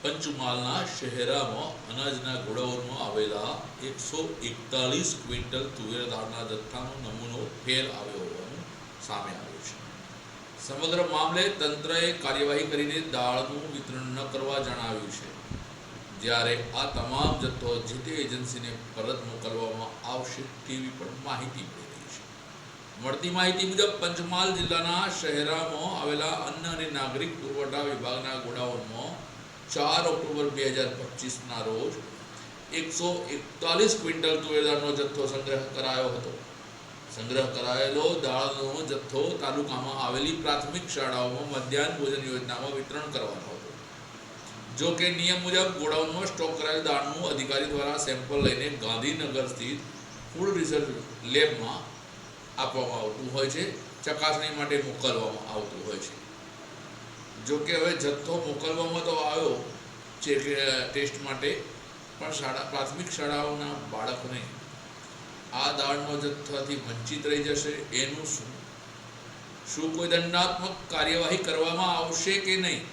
પંચમહાલના શહેરામાં અનાજના ગોડાઉનમાં આવેલા 141 ક્વિન્ટલ તુવેર દાળના જથ્થાનો નમૂનો ફેલ આવ્યો હોવાનું સામે આવ્યું છે. સમગ્ર મામલે તંત્રએ કાર્યવાહી કરીને દાળનું વિતરણ ન કરવા જણાવ્યું છે, જ્યારે આ તમામ જથ્થો જે તે એજન્સીને પરત મોકલવામાં આવશે તેવી પણ માહિતી મળી રહી છે. મળતી માહિતી મુજબ પંચમહાલ જિલ્લાના શહેરામાં આવેલા અન્ન અને નાગરિક પુરવઠા વિભાગના ગોડાઉનમાં 4 ઓક્ટોબર 2025ના રોજ 141 ક્વિન્ટલ તુવેર દાળનો જથ્થો સંગ્રહ કરાયો હતો. સંગ્રહ કરાયેલો દાળનો જથ્થો તાલુકામાં આવેલી પ્રાથમિક શાળાઓમાં મધ્યાહન ભોજન યોજનામાં વિતરણ કરવાનો હતો. જો કે નિયમ મુજબ ગોડાઉનમાં સ્ટોક કરાયેલ દાળનું અધિકારી દ્વારા સેમ્પલ લઈને ગાંધીનગર સ્થિત ફૂડ રિસર્ચ લેબમાં આપવામાં આવતું હોય છે, ચકાસણી માટે મોકલવામાં આવતું હોય છે. જો કે હવે જથ્થો મોકલવામાં તો આવ્યો છે કે ટેસ્ટ માટે, પણ પ્રાથમિક શાળાઓના બાળકોને આ દાળનો જથ્થાથી વંચિત રહી જશે. એનું શું કોઈ દંડાત્મક કાર્યવાહી કરવામાં આવશે કે નહીં,